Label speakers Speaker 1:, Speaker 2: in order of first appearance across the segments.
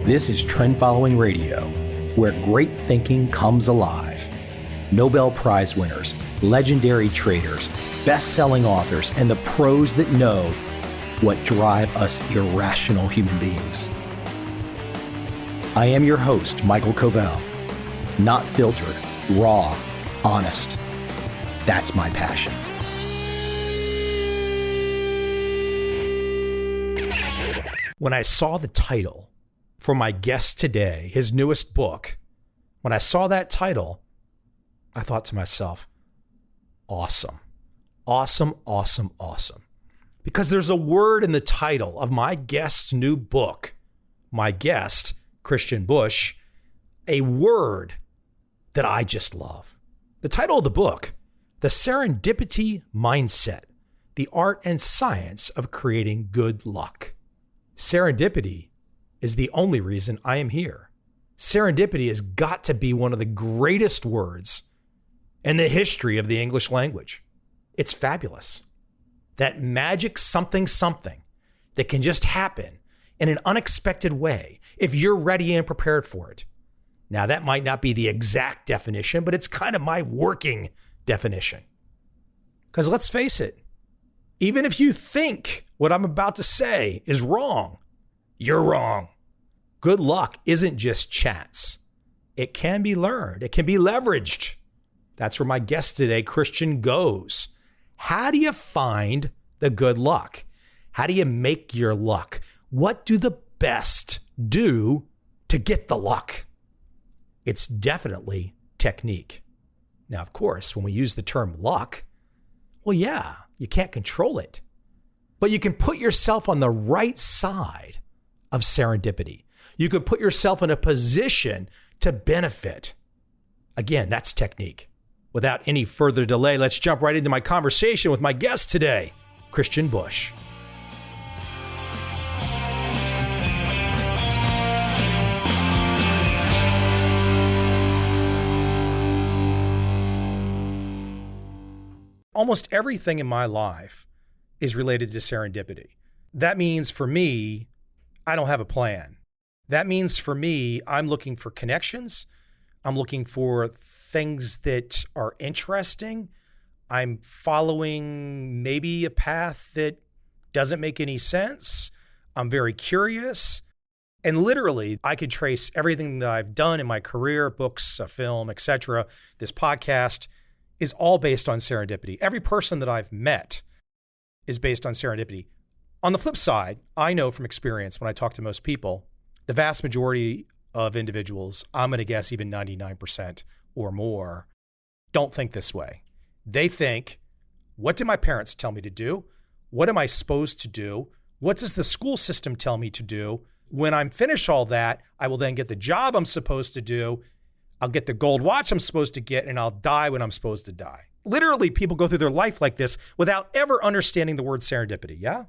Speaker 1: This is Trend Following Radio, where great thinking comes alive. Nobel Prize winners, legendary traders, best-selling authors, and the pros that know what drive us irrational human beings. I am your host, MICHAEL COVEL. Not filtered, raw, honest. That's my passion. When I saw the title for my guest today, his newest book, when I saw that title, I thought to myself, awesome, awesome, awesome, awesome. Because there's a word in the title of my guest's new book, my guest, Christian Busch, a word that I just love. The title of the book, The Serendipity Mindset, the art and science of creating good luck. Serendipity is the only reason I am here. Serendipity has got to be one of the greatest words in the history of the English language. It's fabulous. That magic something that can just happen in an unexpected way if you're ready and prepared for it. Now, that might not be the exact definition, but it's kind of my working definition. Because let's face it, even if you think what I'm about to say is wrong, you're wrong. Good luck isn't just chance. It can be learned. It can be leveraged. That's where my guest today, Christian, goes. How do you find the good luck? How do you make your luck? What do the best do to get the luck? It's definitely technique. Now, of course, when we use the term luck, well, yeah, you can't control it, but you can put yourself on the right side of serendipity. You can put yourself in a position to benefit. Again, that's technique. Without any further delay, let's jump right into my conversation with my guest today, Christian Busch. Almost everything in my life is related to serendipity. That means for me, I don't have a plan. That means for me, I'm looking for connections. I'm looking for things that are interesting. I'm following maybe a path that doesn't make any sense. I'm very curious. And literally, I could trace everything that I've done in my career, books, a film, etc. This podcast is all based on serendipity. Every person that I've met is based on serendipity. On the flip side, I know from experience when I talk to most people, the vast majority of individuals, I'm going to guess even 99% or more, don't think this way. They think, what did my parents tell me to do? What am I supposed to do? What does the school system tell me to do? When I'm finished all that, I will then get the job I'm supposed to do. I'll get the gold watch I'm supposed to get, and I'll die when I'm supposed to die. Literally, people go through their life like this without ever understanding the word serendipity, yeah?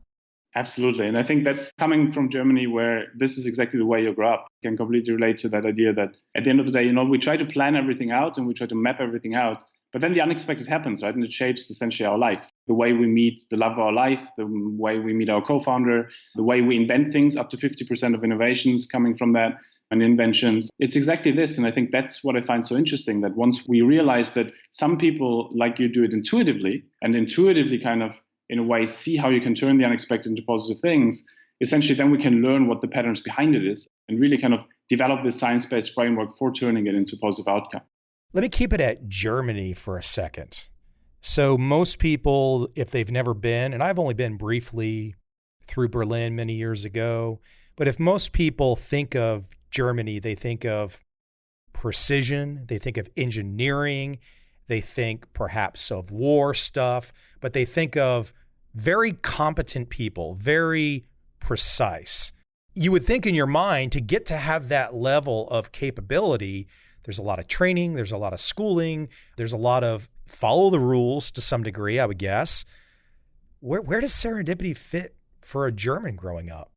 Speaker 2: Absolutely. And I think that's coming from Germany, where this is exactly the way you grow up. I can completely relate to that idea that at the end of the day, we try to plan everything out and we try to map everything out, but then the unexpected happens, right? And it shapes essentially our life. The way we meet the love of our life, the way we meet our co-founder, the way we invent things, up to 50% of innovations coming from that and inventions. It's exactly this. And I think that's what I find so interesting, that once we realize that some people like you do it intuitively and intuitively kind of in a way see how you can turn the unexpected into positive things, essentially then we can learn what the patterns behind it is and really kind of develop this science-based framework for turning it into positive outcome.
Speaker 1: Let me keep it at Germany for a second. So most people, if they've never been, and I've only been briefly through Berlin many years ago, but if most people think of Germany, they think of precision, they think of engineering, they think perhaps of war stuff, but they think of very competent people, very precise. You would think in your mind to get to have that level of capability, there's a lot of training, there's a lot of schooling, there's a lot of follow the rules to some degree, I would guess. Where does serendipity fit for a German growing up?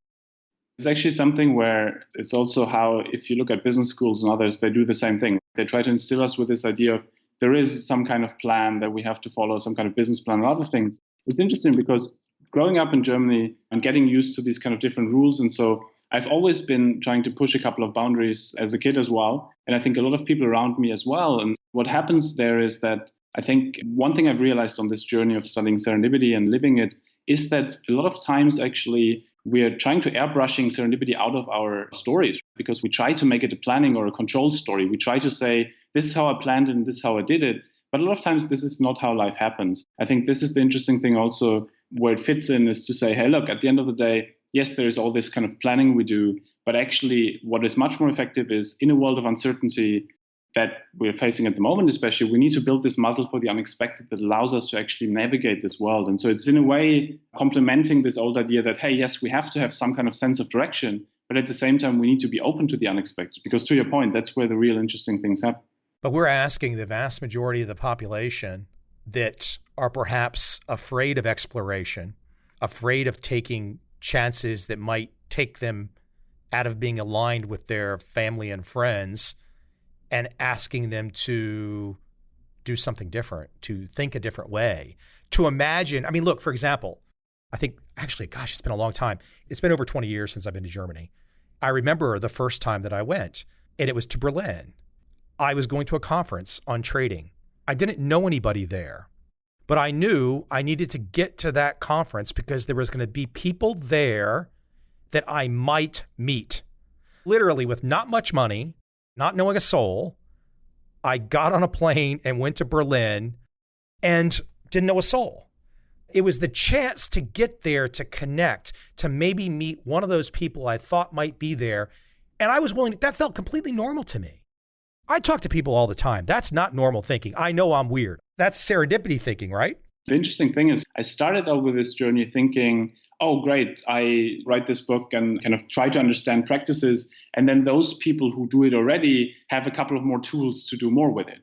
Speaker 2: It's actually something where it's also how, if you look at business schools and others, they do the same thing. They try to instill us with this idea of there is some kind of plan that we have to follow, some kind of business plan and other things. It's interesting because growing up in Germany and getting used to these kind of different rules, and so I've always been trying to push a couple of boundaries as a kid as well. And I think a lot of people around me as well. And what happens there is that I think one thing I've realized on this journey of studying serendipity and living it is that a lot of times actually we're trying to airbrushing serendipity out of our stories because we try to make it a planning or a control story. We try to say, this is how I planned it and this is how I did it. But a lot of times this is not how life happens. I think this is the interesting thing also where it fits in is to say, hey, look, at the end of the day, yes, there's all this kind of planning we do, but actually what is much more effective is in a world of uncertainty that we're facing at the moment, especially, we need to build this muscle for the unexpected that allows us to actually navigate this world. And so it's in a way complementing this old idea that, hey, yes, we have to have some kind of sense of direction, but at the same time, we need to be open to the unexpected, because to your point, that's where the real interesting things happen.
Speaker 1: But we're asking the vast majority of the population that are perhaps afraid of exploration, afraid of taking chances that might take them out of being aligned with their family and friends, and asking them to do something different, to think a different way, to imagine. I mean, look, for example, I think actually, gosh, it's been a long time. It's been over 20 years since I've been to Germany. I remember the first time that I went, and it was to Berlin. I was going to a conference on trading. I didn't know anybody there, but I knew I needed to get to that conference because there was going to be people there that I might meet. Literally with not much money, not knowing a soul, I got on a plane and went to Berlin and didn't know a soul. It was the chance to get there, to connect, to maybe meet one of those people I thought might be there. And I was willing, that felt completely normal to me. I talk to people all the time. That's not normal thinking. I know I'm weird. That's serendipity thinking, right?
Speaker 2: The interesting thing is I started out with this journey thinking, oh, great, I write this book and kind of try to understand practices. And then those people who do it already have a couple of more tools to do more with it.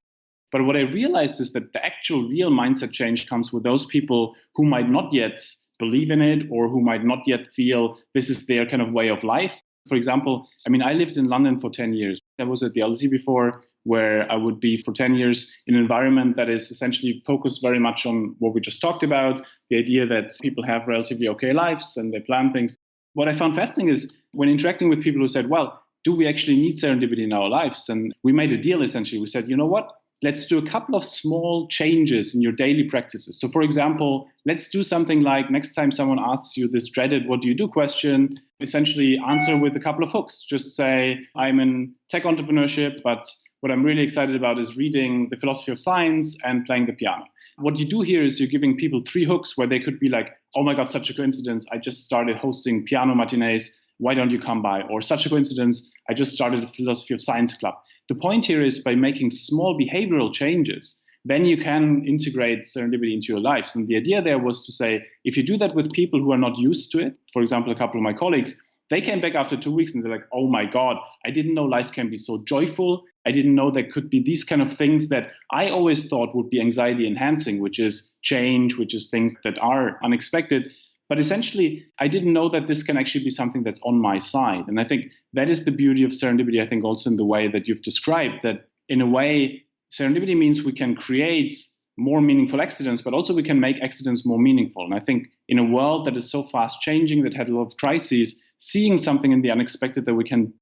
Speaker 2: But what I realized is that the actual real mindset change comes with those people who might not yet believe in it or who might not yet feel this is their kind of way of life. For example, I mean, I lived in London for 10 years. I was at the LSE before, where I would be for 10 years in an environment that is essentially focused very much on what we just talked about, the idea that people have relatively okay lives and they plan things. What I found fascinating is when interacting with people who said, well, do we actually need serendipity in our lives? And we made a deal, essentially. We said, you know what? Let's do a couple of small changes in your daily practices. So, for example, let's do something like next time someone asks you this dreaded "what do you do" question, essentially answer with a couple of hooks. Just say, I'm in tech entrepreneurship, but what I'm really excited about is reading the philosophy of science and playing the piano. What you do here is you're giving people 3 hooks where they could be like, oh my God, such a coincidence. I just started hosting piano matinees. Why don't you come by? Or such a coincidence. I just started a philosophy of science club. The point here is by making small behavioral changes, then you can integrate serendipity into your lives. And the idea there was to say, if you do that with people who are not used to it, for example, a couple of my colleagues, they came back after 2 weeks and they're like, oh my God, I didn't know life can be so joyful. I didn't know there could be these kind of things that I always thought would be anxiety enhancing, which is change, which is things that are unexpected. But essentially, I didn't know that this can actually be something that's on my side. And I think that is the beauty of serendipity, I think also in the way that you've described, that in a way, serendipity means we can create more meaningful accidents, but also we can make accidents more meaningful. And I think in a world that is so fast changing, that had a lot of crises, seeing something in the unexpected that we can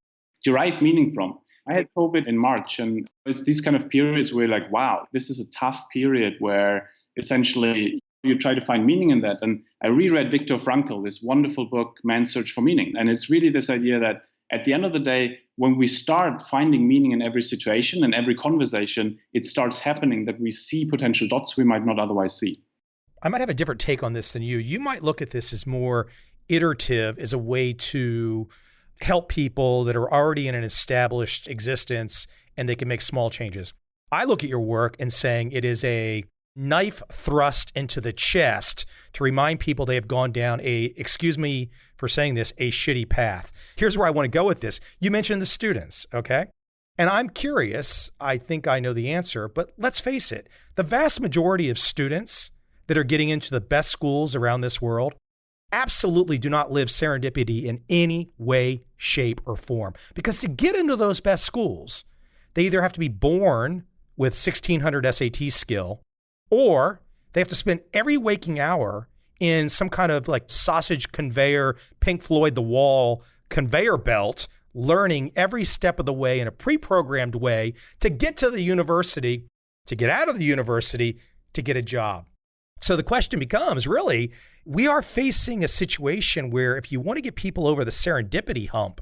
Speaker 2: derive meaning from. I had COVID in March, and it's these kind of periods where like, wow, this is a tough period where essentially you try to find meaning in that. And I reread Viktor Frankl, this wonderful book, Man's Search for Meaning. And it's really this idea that at the end of the day, when we start finding meaning in every situation and every conversation, it starts happening that we see potential dots we might not otherwise see.
Speaker 1: I might have a different take on this than you. You might look at this as more iterative, as a way to help people that are already in an established existence and they can make small changes. I look at your work and saying it is a knife thrust into the chest to remind people they have gone down a, excuse me for saying this, a shitty path. Here's where I want to go with this. You mentioned the students, okay? And I'm curious, I think I know the answer, but let's face it, the vast majority of students that are getting into the best schools around this world absolutely do not live serendipity in any way, shape, or form. Because to get into those best schools, they either have to be born with 1600 SAT skill, or they have to spend every waking hour in some kind of like sausage conveyor, Pink Floyd The Wall conveyor belt, learning every step of the way in a pre-programmed way to get to the university, to get out of the university, to get a job. So the question becomes, really, we are facing a situation where if you want to get people over the serendipity hump,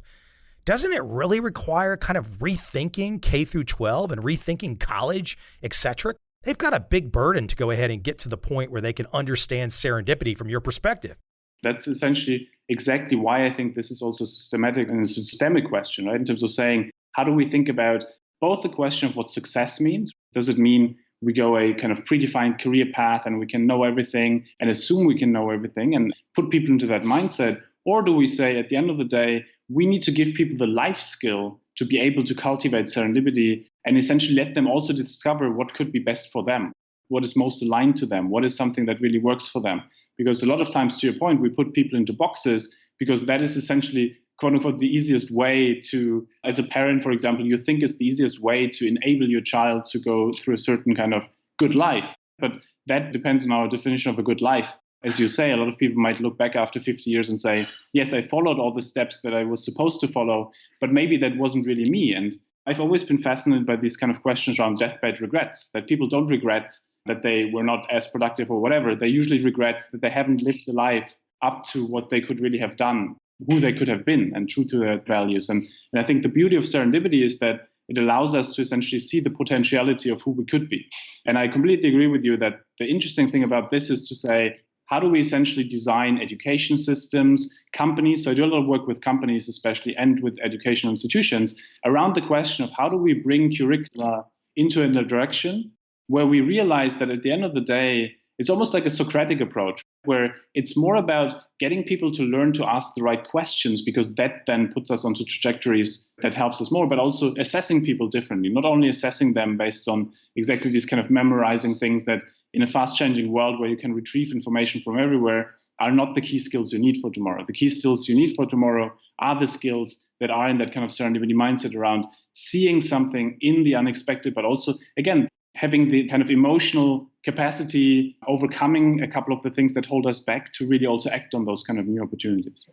Speaker 1: doesn't it really require kind of rethinking K through 12 and rethinking college, et cetera? They've got a big burden to go ahead and get to the point where they can understand serendipity from your perspective.
Speaker 2: That's essentially exactly why I think this is also systematic and a systemic question, right? In terms of saying, how do we think about both the question of what success means? Does it mean we go a kind of predefined career path and we can know everything and assume we can know everything and put people into that mindset? Or do we say at the end of the day, we need to give people the life skill to be able to cultivate serendipity and essentially let them also discover what could be best for them, what is most aligned to them, what is something that really works for them? Because a lot of times, to your point, we put people into boxes because that is essentially, quote unquote, the easiest way to, as a parent, for example, you think it's the easiest way to enable your child to go through a certain kind of good life. But that depends on our definition of a good life. As you say, a lot of people might look back after 50 years and say, yes, I followed all the steps that I was supposed to follow, but maybe that wasn't really me. And I've always been fascinated by these kind of questions around deathbed regrets, that people don't regret that they were not as productive or whatever. They usually regret that they haven't lived the life up to what they could really have done, who they could have been, and true to their values. And I think the beauty of serendipity is that it allows us to essentially see the potentiality of who we could be. And I completely agree with you that the interesting thing about this is to say, how do we essentially design education systems, companies? So I do a lot of work with companies, especially, and with educational institutions around the question of how do we bring curricula into a direction where we realize that at the end of the day, it's almost like a Socratic approach, where it's more about getting people to learn to ask the right questions, because that then puts us onto trajectories that helps us more, but also assessing people differently, not only assessing them based on exactly these kind of memorizing things that in a fast-changing world where you can retrieve information from everywhere are not the key skills you need for tomorrow. The key skills you need for tomorrow are the skills that are in that kind of serendipity mindset around seeing something in the unexpected, but also, again, having the kind of emotional capacity, overcoming a couple of the things that hold us back to really also act on those kind of new opportunities.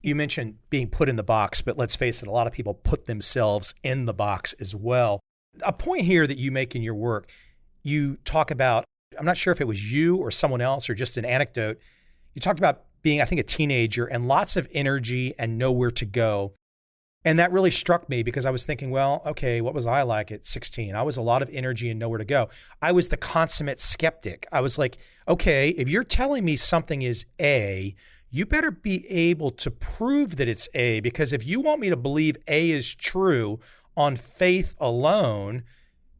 Speaker 1: You mentioned being put in the box, but let's face it, a lot of people put themselves in the box as well. A point here that you make in your work, you talk about, I'm not sure if it was you or someone else or just an anecdote. You talked about being, I think, a teenager and lots of energy and nowhere to go. And that really struck me because I was thinking, well, okay, what was I like at 16? I was a lot of energy and nowhere to go. I was the consummate skeptic. I was like, okay, if you're telling me something is A, you better be able to prove that it's A, because if you want me to believe A is true on faith alone,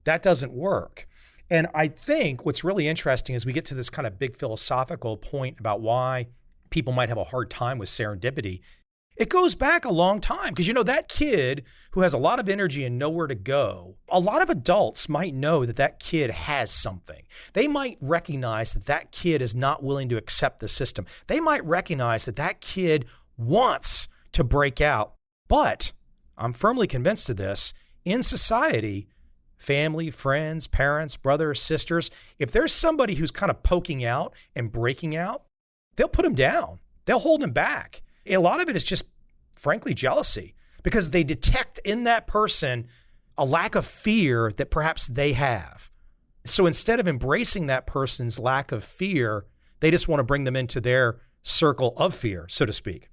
Speaker 1: that doesn't work. And I think what's really interesting is we get to this kind of big philosophical point about why people might have a hard time with serendipity. It goes back a long time because, you know, that kid who has a lot of energy and nowhere to go, a lot of adults might know that that kid has something. They might recognize that that kid is not willing to accept the system. They might recognize that that kid wants to break out. But I'm firmly convinced of this. In society, family, friends, parents, brothers, sisters, if there's somebody who's kind of poking out and breaking out, they'll put him down. They'll hold him back. A lot of it is just, frankly, jealousy, because they detect in that person a lack of fear that perhaps they have. So instead of embracing that person's lack of fear, they just want to bring them into their circle of fear, so to speak.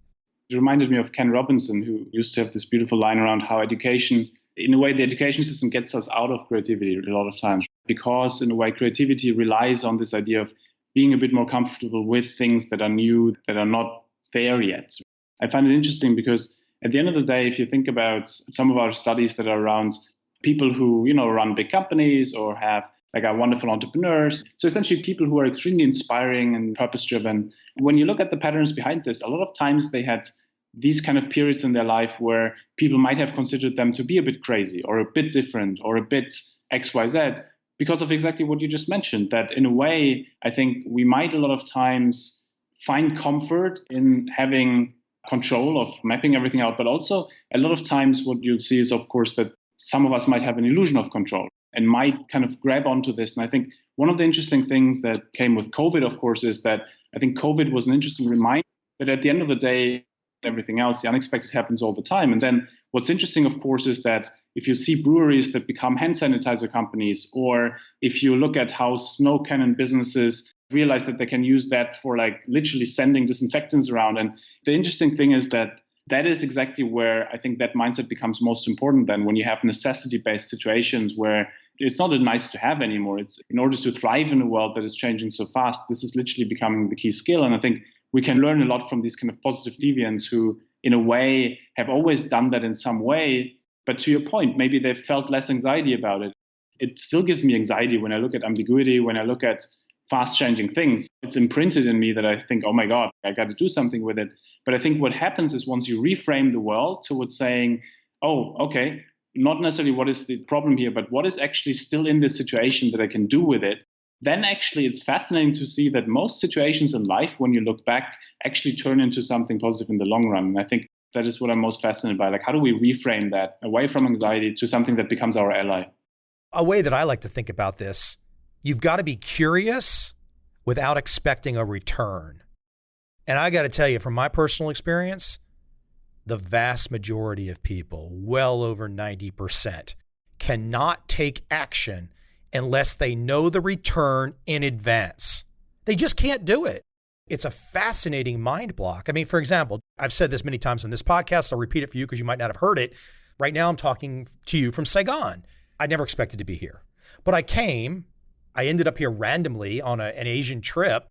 Speaker 2: It reminded me of Ken Robinson, who used to have this beautiful line around how education, in a way, the education system gets us out of creativity a lot of times, because in a way, creativity relies on this idea of being a bit more comfortable with things that are new, that are not there yet. I find it interesting because at the end of the day, if you think about some of our studies that are around people who, you know, run big companies or have like are wonderful entrepreneurs, so essentially people who are extremely inspiring and purpose-driven, when you look at the patterns behind this, a lot of times they had these kind of periods in their life where people might have considered them to be a bit crazy or a bit different or a bit XYZ because of exactly what you just mentioned, that in a way, I think we might a lot of times find comfort in having control of mapping everything out. But also a lot of times what you'll see is, of course, that some of us might have an illusion of control and might kind of grab onto this. And I think one of the interesting things that came with COVID, of course, is that I think COVID was an interesting reminder that at the end of the day, everything else. The unexpected happens all the time. And then what's interesting, of course, is that if you see breweries that become hand sanitizer companies, or if you look at how snow cannon businesses realize that they can use that for like literally sending disinfectants around. And the interesting thing is that that is exactly where I think that mindset becomes most important then, when you have necessity-based situations where it's not a nice to have anymore. It's in order to thrive in a world that is changing so fast, this is literally becoming the key skill. And I think we can learn a lot from these kind of positive deviants who, in a way, have always done that in some way. But to your point, maybe they've felt less anxiety about it. It still gives me anxiety when I look at ambiguity, when I look at fast changing things. It's imprinted in me that I think, oh my God, I got to do something with it. But I think what happens is once you reframe the world towards saying, oh, okay, not necessarily what is the problem here, but what is actually still in this situation that I can do with it, then actually it's fascinating to see that most situations in life, when you look back, actually turn into something positive in the long run. And I think that is what I'm most fascinated by. Like, how do we reframe that away from anxiety to something that becomes our ally?
Speaker 1: A way that I like to think about this, you've got to be curious without expecting a return. And I got to tell you, from my personal experience, the vast majority of people, well over 90%, cannot take action unless they know the return in advance. They just can't do it. It's a fascinating mind block. I mean, for example, I've said this many times in this podcast. I'll repeat it for you because you might not have heard it. Right now, I'm talking to you from Saigon. I never expected to be here, but I came. I ended up here randomly on an Asian trip,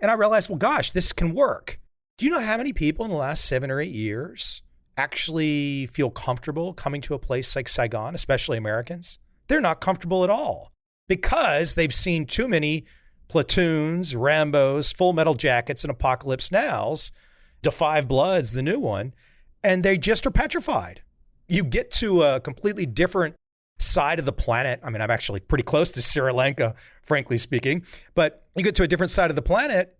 Speaker 1: and I realized, well, gosh, this can work. Do you know how many people in the last 7 or 8 years actually feel comfortable coming to a place like Saigon, especially Americans? They're not comfortable at all because they've seen too many Platoons, Rambos, Full Metal Jackets, and Apocalypse Nows, Da 5 Bloods, the new one, and they just are petrified. You get to a completely different side of the planet. I mean, I'm actually pretty close to Sri Lanka, frankly speaking, but you get to a different side of the planet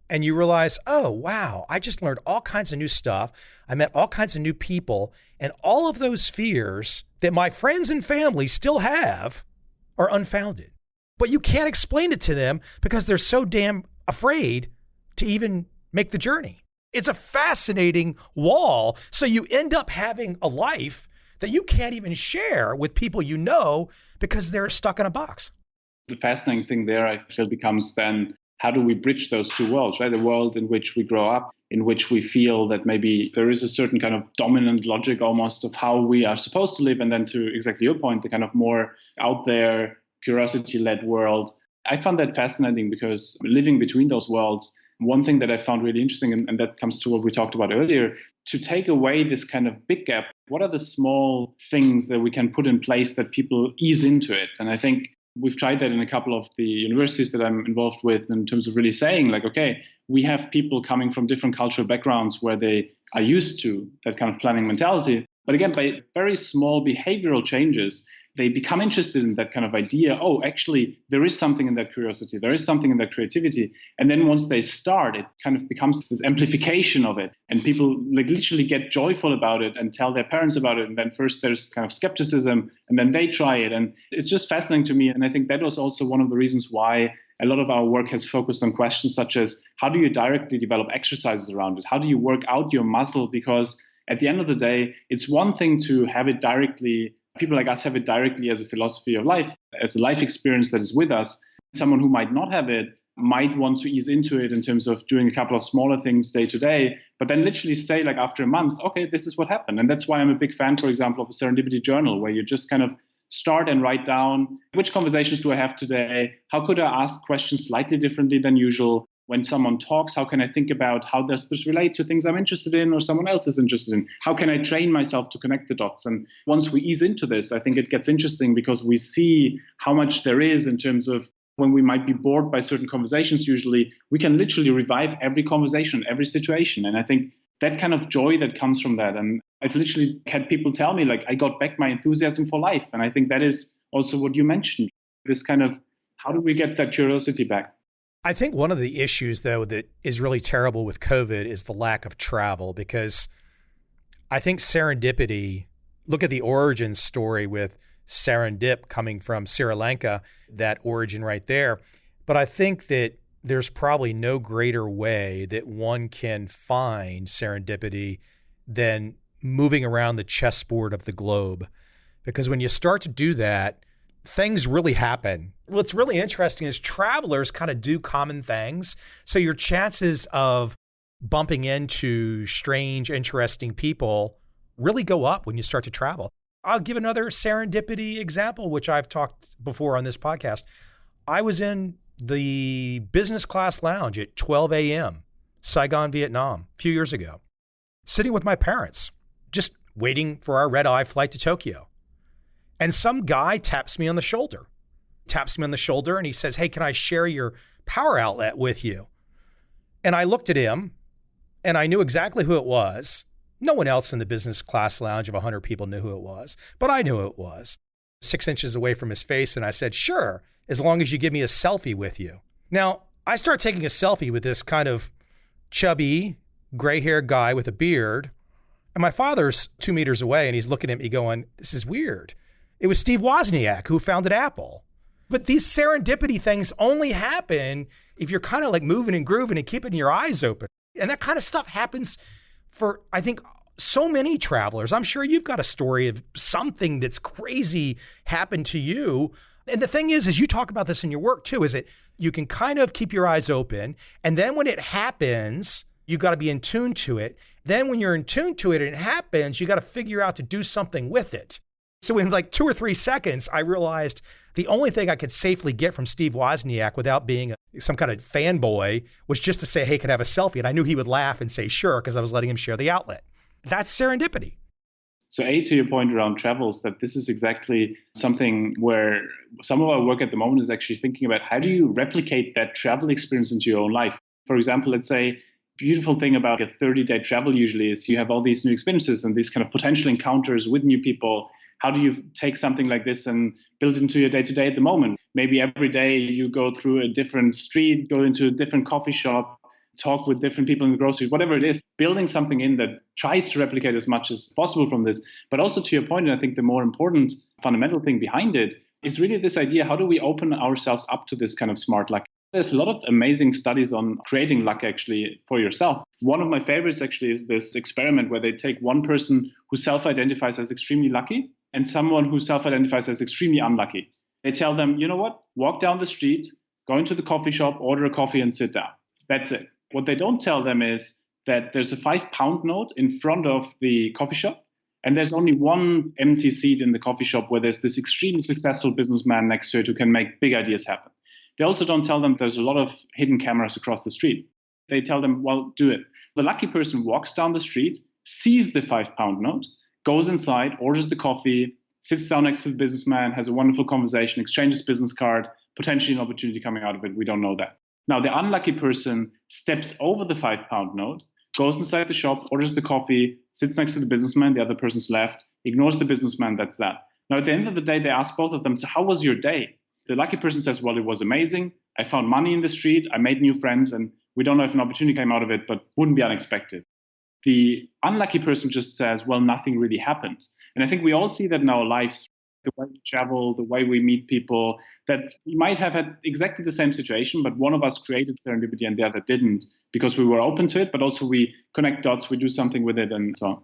Speaker 1: and you realize, oh, wow, I just learned all kinds of new stuff. I met all kinds of new people, and all of those fears that my friends and family still have are unfounded. But you can't explain it to them because they're so damn afraid to even make the journey. It's a fascinating wall. So you end up having a life that you can't even share with people you know because they're stuck in a box.
Speaker 2: The fascinating thing there, I feel, becomes then, how do we bridge those two worlds, right? The world in which we grow up, in which we feel that maybe there is a certain kind of dominant logic almost of how we are supposed to live. And then to exactly your point, the kind of more out there, curiosity-led world. I found that fascinating because living between those worlds, one thing that I found really interesting, and that comes to what we talked about earlier, to take away this kind of big gap, what are the small things that we can put in place that people ease into it? And I think we've tried that in a couple of the universities that I'm involved with in terms of really saying, like, okay, we have people coming from different cultural backgrounds where they are used to that kind of planning mentality. But again, by very small behavioral changes, they become interested in that kind of idea. Oh, actually, there is something in that curiosity. There is something in that creativity. And then once they start, it kind of becomes this amplification of it. And people like literally get joyful about it and tell their parents about it. And then first there's kind of skepticism, and then they try it. And it's just fascinating to me. And I think that was also one of the reasons why a lot of our work has focused on questions such as, how do you directly develop exercises around it? How do you work out your muscle? Because at the end of the day, it's one thing to have it directly. People like us have it directly as a philosophy of life, as a life experience that is with us. Someone who might not have it might want to ease into it in terms of doing a couple of smaller things day to day, but then literally say, like, after a month, okay, this is what happened. And that's why I'm a big fan, for example, of a Serendipity journal, where you just kind of start and write down, which conversations do I have today? How could I ask questions slightly differently than usual? When someone talks, how can I think about how does this relate to things I'm interested in or someone else is interested in? How can I train myself to connect the dots? And once we ease into this, I think it gets interesting because we see how much there is in terms of when we might be bored by certain conversations. Usually we can literally revive every conversation, every situation. And I think that kind of joy that comes from that. And I've literally had people tell me, like, I got back my enthusiasm for life. And I think that is also what you mentioned, this kind of, how do we get that curiosity back?
Speaker 1: I think one of the issues, though, that is really terrible with COVID is the lack of travel, because I think serendipity, look at the origin story with Serendip coming from Sri Lanka, that origin right there. But I think that there's probably no greater way that one can find serendipity than moving around the chessboard of the globe. Because when you start to do that, things really happen. What's really interesting is travelers kind of do common things. So your chances of bumping into strange, interesting people really go up when you start to travel. I'll give another serendipity example, which I've talked before on this podcast. I was in the business class lounge at 12 a.m., Saigon, Vietnam, a few years ago, sitting with my parents, just waiting for our red-eye flight to Tokyo. And some guy taps me on the shoulder, and he says, "Hey, can I share your power outlet with you?" And I looked at him and I knew exactly who it was. No one else in the business class lounge of 100 people knew who it was, but I knew who it was. 6 inches away from his face, and I said, "Sure, as long as you give me a selfie with you." Now, I start taking a selfie with this kind of chubby, gray-haired guy with a beard, and my father's 2 meters away, and he's looking at me going, "This is weird." It was Steve Wozniak who founded Apple. But these serendipity things only happen if you're kind of like moving and grooving and keeping your eyes open. And that kind of stuff happens for, I think, so many travelers. I'm sure you've got a story of something that's crazy happened to you. And the thing is you talk about this in your work too, is that you can kind of keep your eyes open. And then when it happens, you've got to be in tune to it. Then when you're in tune to it and it happens, you got to figure out to do something with it. So in like 2 or 3 seconds, I realized the only thing I could safely get from Steve Wozniak without being some kind of fanboy was just to say, "Hey, can I have a selfie?" And I knew he would laugh and say, "Sure," because I was letting him share the outlet. That's serendipity.
Speaker 2: So to your point around travels, that this is exactly something where some of our work at the moment is actually thinking about how do you replicate that travel experience into your own life? For example, let's say, beautiful thing about a 30-day travel usually is you have all these new experiences and these kind of potential encounters with new people. How do you take something like this and build it into your day-to-day at the moment? Maybe every day you go through a different street, go into a different coffee shop, talk with different people in the grocery, whatever it is, building something in that tries to replicate as much as possible from this. But also to your point, and I think the more important fundamental thing behind it is really this idea, how do we open ourselves up to this kind of smart luck? There's a lot of amazing studies on creating luck actually for yourself. One of my favorites actually is this experiment where they take one person who self-identifies as extremely lucky and someone who self-identifies as extremely unlucky. They tell them, you know what, walk down the street, go into the coffee shop, order a coffee and sit down. That's it. What they don't tell them is that there's a 5-pound note in front of the coffee shop, and there's only one empty seat in the coffee shop where there's this extremely successful businessman next to it who can make big ideas happen. They also don't tell them there's a lot of hidden cameras across the street. They tell them, well, do it. The lucky person walks down the street, sees the 5-pound note, goes inside, orders the coffee, sits down next to the businessman, has a wonderful conversation, exchanges business card, potentially an opportunity coming out of it. We don't know that. Now, the unlucky person steps over the 5-pound note, goes inside the shop, orders the coffee, sits next to the businessman, the other person's left, ignores the businessman, that's that. Now, at the end of the day, they ask both of them, so how was your day? The lucky person says, well, it was amazing. I found money in the street, I made new friends, and we don't know if an opportunity came out of it, but wouldn't be unexpected. The unlucky person just says, well, nothing really happened. And I think we all see that in our lives, the way we travel, the way we meet people, that we might have had exactly the same situation, but one of us created serendipity and the other didn't because we were open to it, but also we connect dots, we do something with it and so on.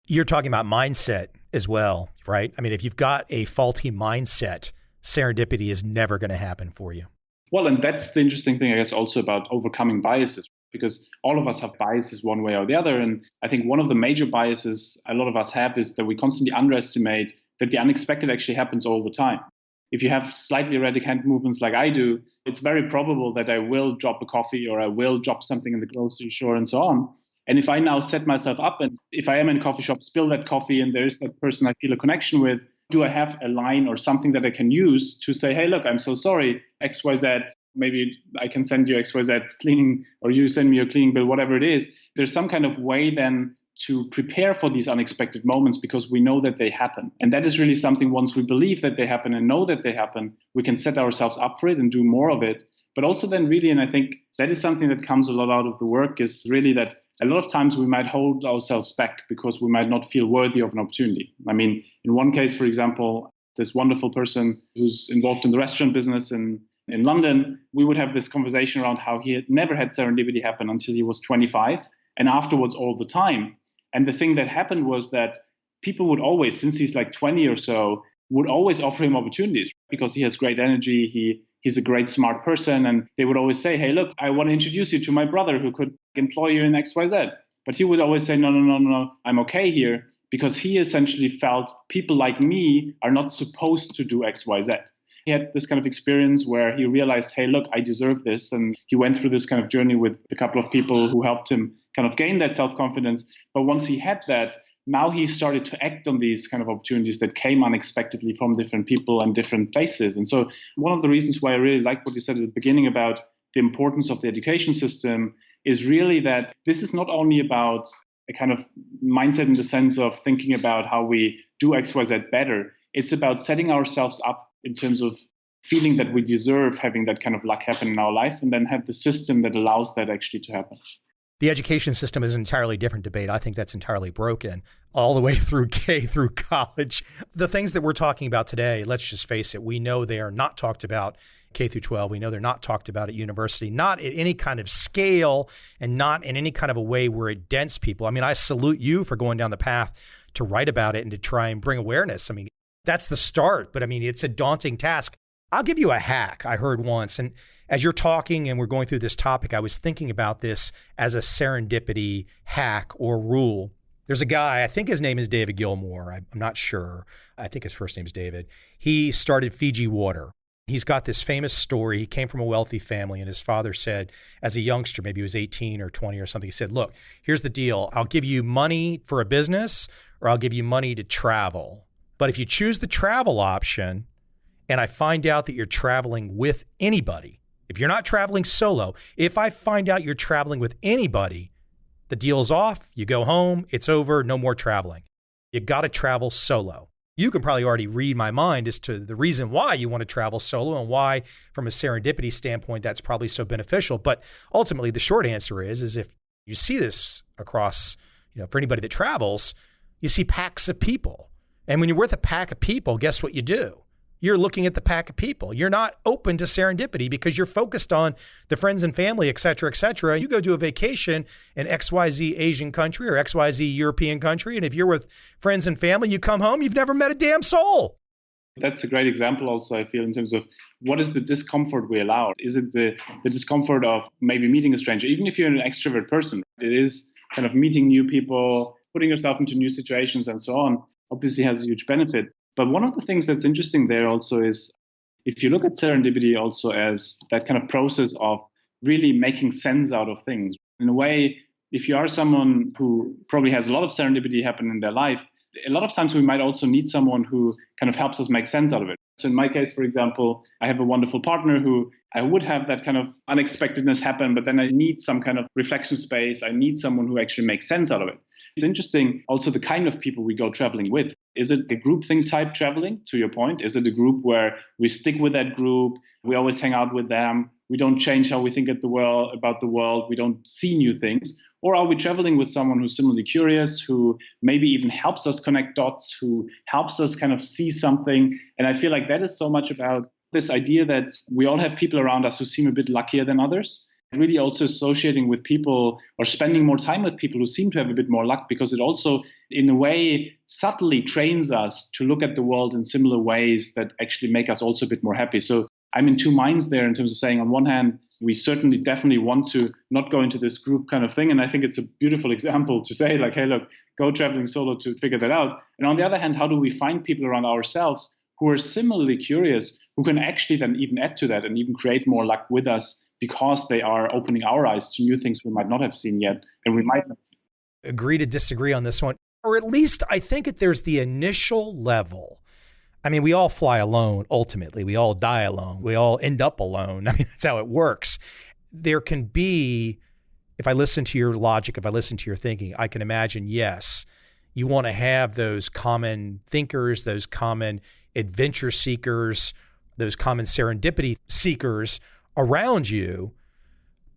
Speaker 1: You're talking about mindset as well, right? I mean, if you've got a faulty mindset, serendipity is never going to happen for you.
Speaker 2: Well, and that's the interesting thing, I guess, also about overcoming biases, because all of us have biases one way or the other. And I think one of the major biases a lot of us have is that we constantly underestimate that the unexpected actually happens all the time. If you have slightly erratic hand movements like I do, it's very probable that I will drop a coffee or I will drop something in the grocery store and so on. And if I now set myself up and if I am in a coffee shop, spill that coffee and there is that person I feel a connection with, do I have a line or something that I can use to say, hey, look, I'm so sorry, XYZ, maybe I can send you XYZ cleaning or you send me your cleaning bill, whatever it is. There's some kind of way then to prepare for these unexpected moments because we know that they happen. And that is really something, once we believe that they happen and know that they happen, we can set ourselves up for it and do more of it. But also then really, and I think that is something that comes a lot out of the work, is really that a lot of times we might hold ourselves back because we might not feel worthy of an opportunity. I mean, in one case, for example, this wonderful person who's involved in the restaurant business in in London, we would have this conversation around how he had never had serendipity happen until he was 25 and afterwards all the time. And the thing that happened was that people would always, since he's like 20 or so, would always offer him opportunities because he has great energy. He's a great, smart person. And they would always say, hey, look, I want to introduce you to my brother who could employ you in XYZ. But he would always say, no, I'm okay here, because he essentially felt people like me are not supposed to do XYZ. He had this kind of experience where he realized, hey, look, I deserve this. And he went through this kind of journey with a couple of people who helped him kind of gain that self-confidence. But once he had that, now he started to act on these kind of opportunities that came unexpectedly from different people and different places. And so one of the reasons why I really like what you said at the beginning about the importance of the education system is really that this is not only about a kind of mindset in the sense of thinking about how we do XYZ better. It's about setting ourselves up in terms of feeling that we deserve having that kind of luck happen in our life, and then have the system that allows that actually to happen.
Speaker 1: The education system is an entirely different debate. I think that's entirely broken all the way through K through college. The things that we're talking about today, let's just face it, we know they are not talked about K through 12. We know they're not talked about at university, not at any kind of scale and not in any kind of a way where it dents people. I mean, I salute you for going down the path to write about it and to try and bring awareness. I mean, that's the start, but I mean, it's a daunting task. I'll give you a hack I heard once. And as you're talking and we're going through this topic, I was thinking about this as a serendipity hack or rule. There's a guy, I think his name is David Gilmour. I'm not sure. I think his first name is David. He started Fiji Water. He's got this famous story. He came from a wealthy family, and his father said, as a youngster, maybe he was 18 or 20 or something, he said, look, here's the deal. I'll give you money for a business, or I'll give you money to travel. But if you choose the travel option, and I find out that you're traveling with anybody, if you're not traveling solo, if I find out you're traveling with anybody, the deal's off, you go home, it's over, no more traveling. You got to travel solo. You can probably already read my mind as to the reason why you want to travel solo and why, from a serendipity standpoint, that's probably so beneficial. But ultimately, the short answer is if you see this across, for anybody that travels, you see packs of people. And when you're with a pack of people, guess what you do? You're looking at the pack of people. You're not open to serendipity because you're focused on the friends and family, et cetera, et cetera. You go do a vacation in XYZ Asian country or XYZ European country, and if you're with friends and family, you come home, you've never met a damn soul.
Speaker 2: That's a great example also, I feel, in terms of what is the discomfort we allow? Is it the discomfort of maybe meeting a stranger? Even if you're an extrovert person, it is kind of meeting new people, putting yourself into new situations and so on, obviously has a huge benefit. But one of the things that's interesting there also is if you look at serendipity also as that kind of process of really making sense out of things. In a way, if you are someone who probably has a lot of serendipity happen in their life, a lot of times we might also need someone who kind of helps us make sense out of it. So in my case, for example, I have a wonderful partner who I would have that kind of unexpectedness happen, but then I need some kind of reflection space. I need someone who actually makes sense out of it. It's interesting also the kind of people we go traveling with. Is it a groupthink type traveling, to your point? Is it a group where we stick with that group? We always hang out with them. We don't change how we think about the world. We don't see new things. Or are we traveling with someone who's similarly curious, who maybe even helps us connect dots, who helps us kind of see something? And I feel like that is so much about this idea that we all have people around us who seem a bit luckier than others. Really also associating with people or spending more time with people who seem to have a bit more luck, because it also, in a way, subtly trains us to look at the world in similar ways that actually make us also a bit more happy. So I'm in two minds there in terms of saying, on one hand, we certainly definitely want to not go into this group kind of thing. And I think it's a beautiful example to say, like, hey, look, go traveling solo to figure that out. And on the other hand, how do we find people around ourselves who are similarly curious, who can actually then even add to that and even create more luck with us because they are opening our eyes to new things we might not have seen yet and we might not see.
Speaker 1: Agree to disagree on this one. Or at least I think that there's the initial level. I mean, we all fly alone, ultimately. We all die alone. We all end up alone. I mean, that's how it works. There can be, if I listen to your logic, if I listen to your thinking, I can imagine, yes, you want to have those common thinkers, those common adventure seekers, those common serendipity seekers around you.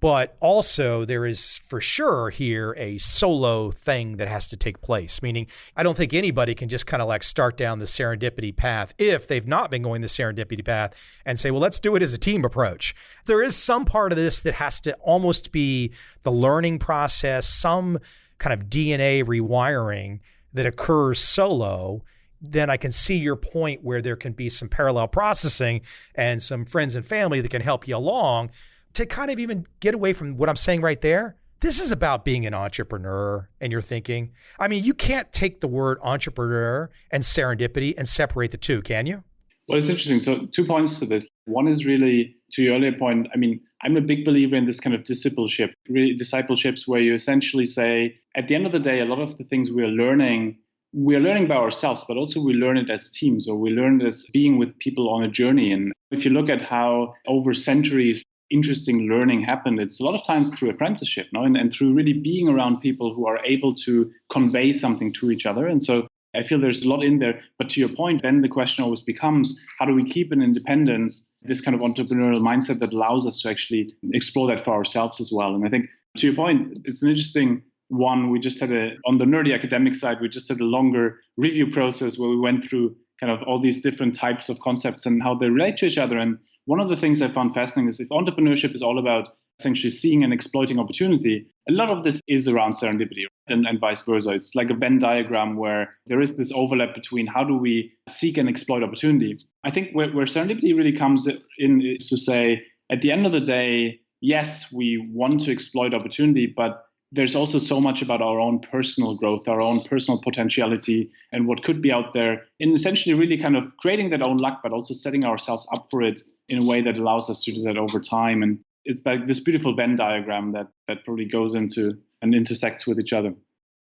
Speaker 1: But also there is for sure here a solo thing that has to take place, meaning I don't think anybody can just kind of like start down the serendipity path if they've not been going the serendipity path and say, well, let's do it as a team approach. There is some part of this that has to almost be the learning process, some kind of DNA rewiring that occurs solo. Then I can see your point where there can be some parallel processing and some friends and family that can help you along to kind of even get away from what I'm saying right there. This is about being an entrepreneur and your thinking. I mean, you can't take the word entrepreneur and serendipity and separate the two, can you?
Speaker 2: Well, it's interesting. So 2 points to this. One is really to your earlier point. I mean, I'm a big believer in this kind of discipleship, really discipleships where you essentially say, at the end of the day, a lot of the things we're learning by ourselves, but also we learn it as teams, or we learn it as being with people on a journey. And if you look at how over centuries interesting learning happened, it's a lot of times through apprenticeship, no? And through really being around people who are able to convey something to each other. And so I feel there's a lot in there. But to your point, then the question always becomes, how do we keep an independence, this kind of entrepreneurial mindset that allows us to actually explore that for ourselves as well? And I think to your point, it's an interesting one. We just had on the nerdy academic side, we just had a longer review process where we went through kind of all these different types of concepts and how they relate to each other. And one of the things I found fascinating is if entrepreneurship is all about essentially seeing and exploiting opportunity, a lot of this is around serendipity and vice versa. It's like a Venn diagram where there is this overlap between how do we seek and exploit opportunity. I think where serendipity really comes in is to say, at the end of the day, yes, we want to exploit opportunity, but there's also so much about our own personal growth, our own personal potentiality, and what could be out there, in essentially really kind of creating that own luck, but also setting ourselves up for it in a way that allows us to do that over time. And it's like this beautiful Venn diagram that probably goes into and intersects with each other.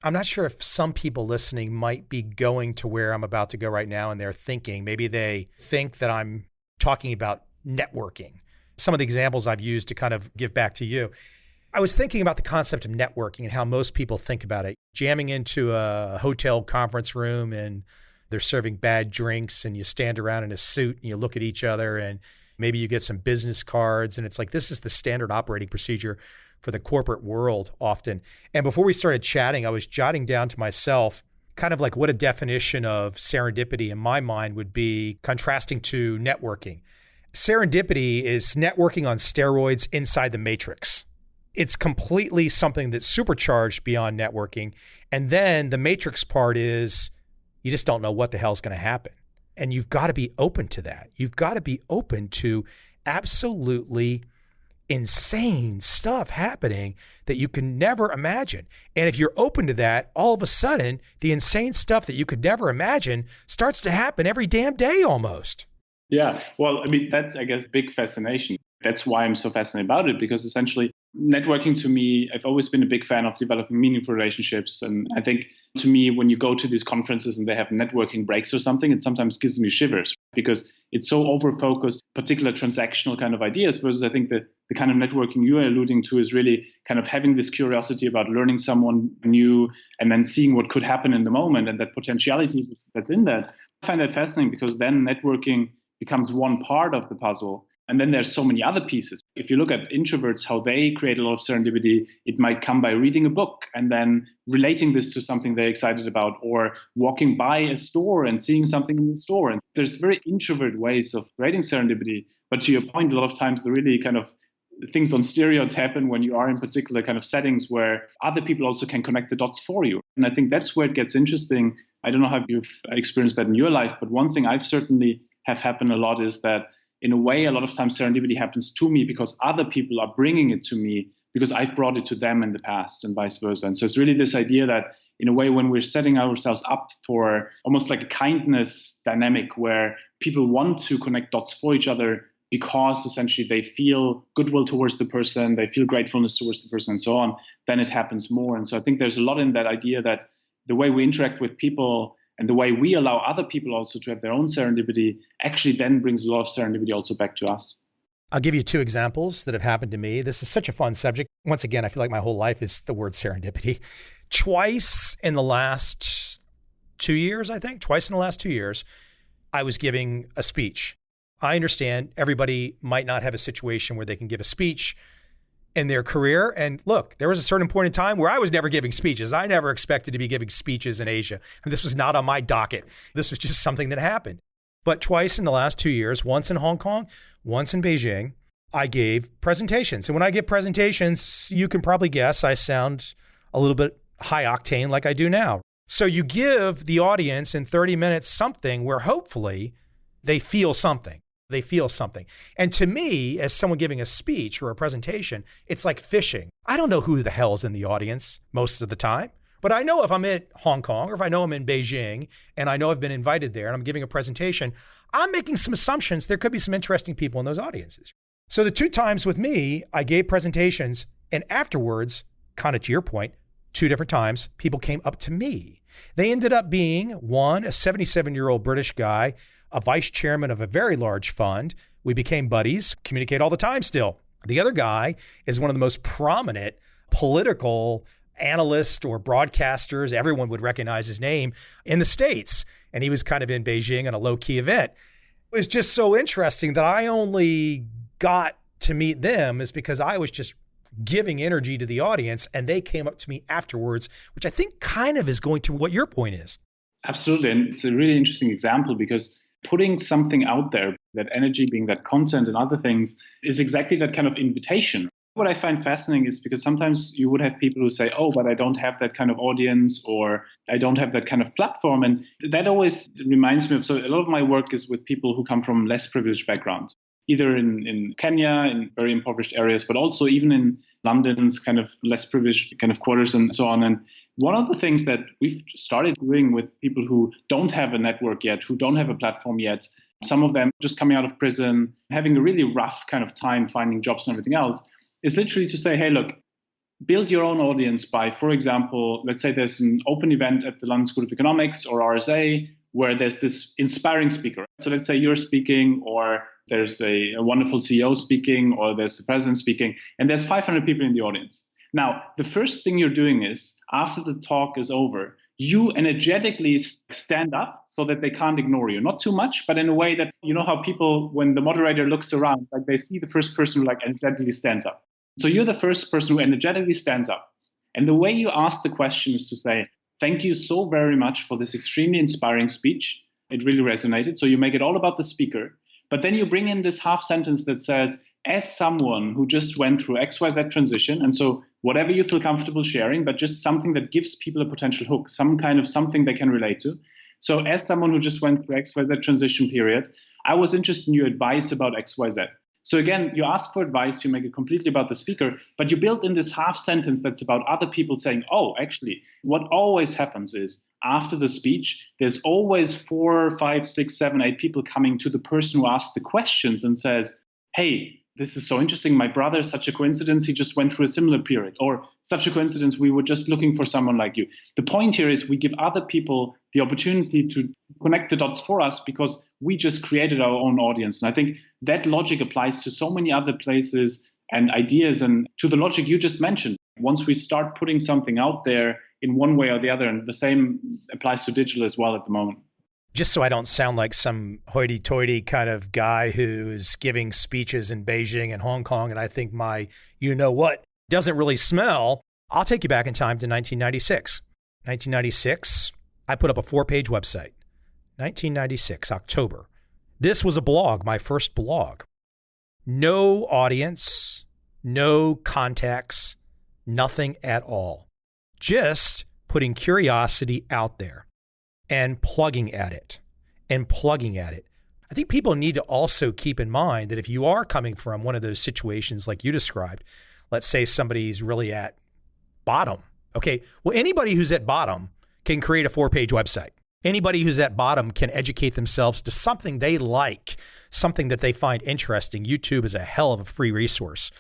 Speaker 1: I'm not sure if some people listening might be going to where I'm about to go right now, and they're thinking, maybe they think that I'm talking about networking. Some of the examples I've used to kind of give back to you. I was thinking about the concept of networking and how most people think about it. Jamming into a hotel conference room and they're serving bad drinks and you stand around in a suit and you look at each other and maybe you get some business cards. And it's like, this is the standard operating procedure for the corporate world often. And before we started chatting, I was jotting down to myself kind of like what a definition of serendipity in my mind would be, contrasting to networking. Serendipity is networking on steroids inside the matrix. It's completely something that's supercharged beyond networking. And then the matrix part is you just don't know what the hell's going to happen. And you've got to be open to that. You've got to be open to absolutely insane stuff happening that you can never imagine. And if you're open to that, all of a sudden, the insane stuff that you could never imagine starts to happen every damn day almost.
Speaker 2: Yeah. Well, I mean, that's, I guess, big fascination. That's why I'm so fascinated about it, because essentially networking to me, I've always been a big fan of developing meaningful relationships. And I think to me, when you go to these conferences and they have networking breaks or something, it sometimes gives me shivers because it's so over-focused, particular transactional kind of ideas, versus I think the kind of networking you are alluding to is really kind of having this curiosity about learning someone new and then seeing what could happen in the moment and that potentiality that's in that. I find that fascinating because then networking becomes one part of the puzzle. And then there's so many other pieces. If you look at introverts, how they create a lot of serendipity, it might come by reading a book and then relating this to something they're excited about, or walking by a store and seeing something in the store. And there's very introvert ways of creating serendipity. But to your point, a lot of times the really kind of things on steroids happen when you are in particular kind of settings where other people also can connect the dots for you. And I think that's where it gets interesting. I don't know how you've experienced that in your life, but one thing I've certainly have happened a lot is that in a way, a lot of times serendipity happens to me because other people are bringing it to me because I've brought it to them in the past and vice versa. And so it's really this idea that in a way, when we're setting ourselves up for almost like a kindness dynamic where people want to connect dots for each other because essentially they feel goodwill towards the person, they feel gratefulness towards the person and so on, then it happens more. And so I think there's a lot in that idea that the way we interact with people and the way we allow other people also to have their own serendipity actually then brings a lot of serendipity also back to us.
Speaker 1: I'll give you two examples that have happened to me. This is such a fun subject. Once again, I feel like my whole life is the word serendipity. Twice in the last 2 years, I was giving a speech. I understand everybody might not have a situation where they can give a speech in their career. And look, there was a certain point in time where I was never giving speeches. I never expected to be giving speeches in Asia. And this was not on my docket. This was just something that happened. But twice in the last 2 years, once in Hong Kong, once in Beijing, I gave presentations. And when I give presentations, you can probably guess I sound a little bit high octane like I do now. So you give the audience in 30 minutes something where hopefully they feel something. They feel something. And to me, as someone giving a speech or a presentation, it's like fishing. I don't know who the hell's in the audience most of the time, but I know if I'm at Hong Kong or if I know I'm in Beijing and I know I've been invited there and I'm giving a presentation, I'm making some assumptions. There could be some interesting people in those audiences. So the 2 times with me, I gave presentations, and afterwards, kind of to your point, 2 different times, people came up to me. They ended up being, one, a 77-year-old British guy, a vice chairman of a very large fund. We became buddies, communicate all the time still. The other guy is one of the most prominent political analysts or broadcasters. Everyone would recognize his name in the States. And he was kind of in Beijing on a low-key event. It was just so interesting that I only got to meet them is because I was just giving energy to the audience and they came up to me afterwards, which I think kind of is going to what your point is.
Speaker 2: Absolutely. And it's a really interesting example because putting something out there, that energy being that content and other things, is exactly that kind of invitation. What I find fascinating is because sometimes you would have people who say, oh, but I don't have that kind of audience or I don't have that kind of platform. And that always reminds me of, so a lot of my work is with people who come from less privileged backgrounds, either in Kenya, in very impoverished areas, but also even in London's kind of less privileged kind of quarters and so on. And one of the things that we've started doing with people who don't have a network yet, who don't have a platform yet, some of them just coming out of prison, having a really rough kind of time finding jobs and everything else, is literally to say, hey, look, build your own audience by, for example, let's say there's an open event at the London School of Economics or RSA where there's this inspiring speaker. So let's say you're speaking, or there's a wonderful CEO speaking, or there's the president speaking, and there's 500 people in the audience. Now, the first thing you're doing is, after the talk is over, you energetically stand up so that they can't ignore you. Not too much, but in a way that, you know how people, when the moderator looks around, like they see the first person who like energetically stands up. So you're the first person who energetically stands up. And the way you ask the question is to say, thank you so very much for this extremely inspiring speech. It really resonated. So you make it all about the speaker. But then you bring in this half sentence that says, as someone who just went through XYZ transition, and so whatever you feel comfortable sharing, but just something that gives people a potential hook, some kind of something they can relate to. So as someone who just went through XYZ transition period, I was interested in your advice about XYZ. So again, you ask for advice, you make it completely about the speaker, but you build in this half sentence that's about other people saying, oh, actually, what always happens is after the speech, there's always 4, 5, 6, 7, 8 people coming to the person who asked the questions and says, hey, this is so interesting. My brother, such a coincidence, he just went through a similar period. Or such a coincidence, we were just looking for someone like you. The point here is we give other people the opportunity to connect the dots for us because we just created our own audience. And I think that logic applies to so many other places and ideas, and to the logic you just mentioned. Once we start putting something out there in one way or the other, and the same applies to digital as well at the moment.
Speaker 1: Just so I don't sound like some hoity-toity kind of guy who's giving speeches in Beijing and Hong Kong, and I think my you-know-what doesn't really smell, I'll take you back in time to 1996. 1996, I put up a 4-page website. 1996, October. This was a blog, my first blog. No audience, no contacts, nothing at all. Just putting curiosity out there. And plugging at it. I think people need to also keep in mind that if you are coming from one of those situations like you described, let's say somebody's really at bottom. Okay, well, anybody who's at bottom can create a 4-page website. Anybody who's at bottom can educate themselves to something they like, something that they find interesting. YouTube is a hell of a free resource.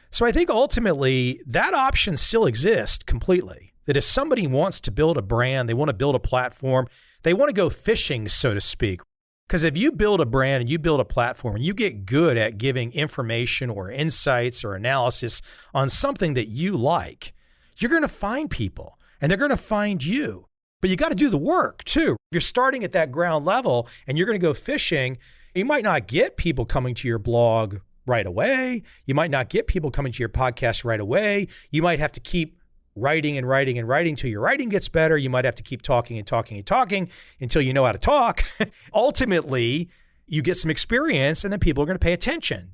Speaker 1: So I think ultimately that option still exists completely. That if somebody wants to build a brand, they want to build a platform, they want to go fishing, so to speak. Because if you build a brand and you build a platform and you get good at giving information or insights or analysis on something that you like, you're going to find people and they're going to find you. But you got to do the work too. If you're starting at that ground level and you're going to go fishing, you might not get people coming to your blog right away. You might not get people coming to your podcast right away. You might have to keep writing and writing and writing till your writing gets better. You might have to keep talking and talking and talking until you know how to talk. Ultimately, you get some experience and then people are going to pay attention.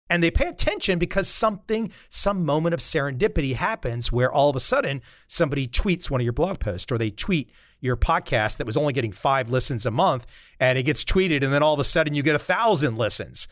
Speaker 1: And they pay attention because some moment of serendipity happens where all of a sudden somebody tweets one of your blog posts, or they tweet your podcast that was only getting 5 listens a month, and it gets tweeted, and then all of a sudden you get 1,000 listens.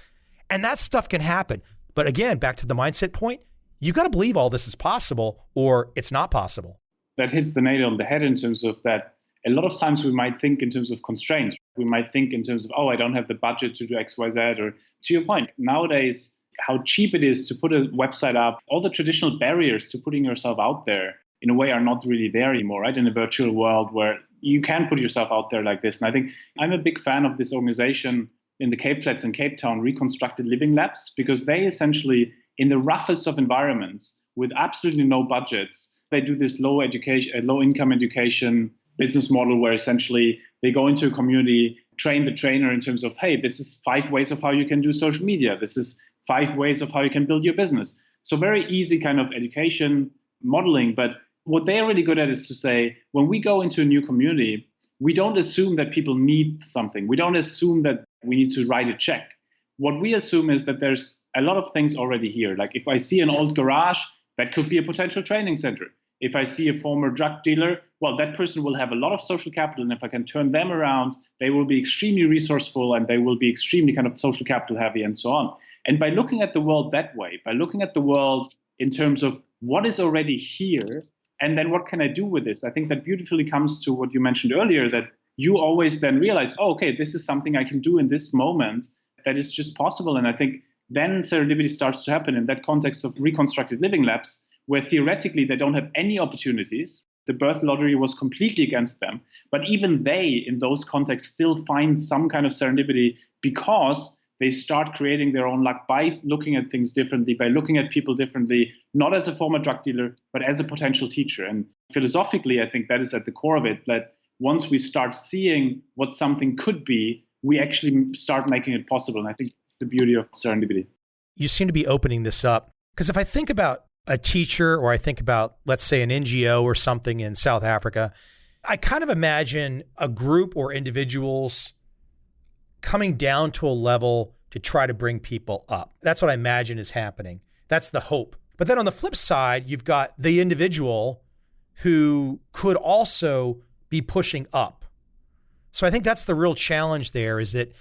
Speaker 1: And that stuff can happen. But again, back to the mindset point, you got to believe all this is possible or it's not possible.
Speaker 2: That hits the nail on the head in terms of that. A lot of times we might think in terms of constraints. We might think in terms of, I don't have the budget to do X, Y, Z. Or to your point, nowadays, how cheap it is to put a website up, all the traditional barriers to putting yourself out there in a way are not really there anymore, right? In a virtual world where you can put yourself out there like this. And I think I'm a big fan of this organization in the Cape Flats in Cape Town, Reconstructed Living Labs, because they essentially, in the roughest of environments, with absolutely no budgets, they do this low income education business model where essentially they go into a community, train the trainer in terms of, hey, this is 5 ways of how you can do social media. This is 5 ways of how you can build your business. So very easy kind of education modeling. But what they're really good at is to say, when we go into a new community, we don't assume that people need something. We don't assume that we need to write a check. What we assume is that there's a lot of things already here. Like if I see an old garage, that could be a potential training center. If I see a former drug dealer, well, that person will have a lot of social capital. And if I can turn them around, they will be extremely resourceful and they will be extremely kind of social capital heavy and so on. And by looking at the world that way, by looking at the world in terms of what is already here, and then what can I do with this? I think that beautifully comes to what you mentioned earlier, that you always then realize, okay, this is something I can do in this moment that is just possible. And I think then serendipity starts to happen in that context of reconstructed living labs, where theoretically they don't have any opportunities. The birth lottery was completely against them. But even they, in those contexts, still find some kind of serendipity because they start creating their own luck by looking at things differently, by looking at people differently, not as a former drug dealer, but as a potential teacher. And philosophically, I think that is at the core of it, that once we start seeing what something could be, we actually start making it possible. And I think it's the beauty of serendipity.
Speaker 1: You seem to be opening this up, because if I think about a teacher, or I think about, let's say, an NGO or something in South Africa, I kind of imagine a group or individuals coming down to a level to try to bring people up. That's what I imagine is happening. That's the hope. But then on the flip side, you've got the individual who could also be pushing up. So I think that's the real challenge there, is that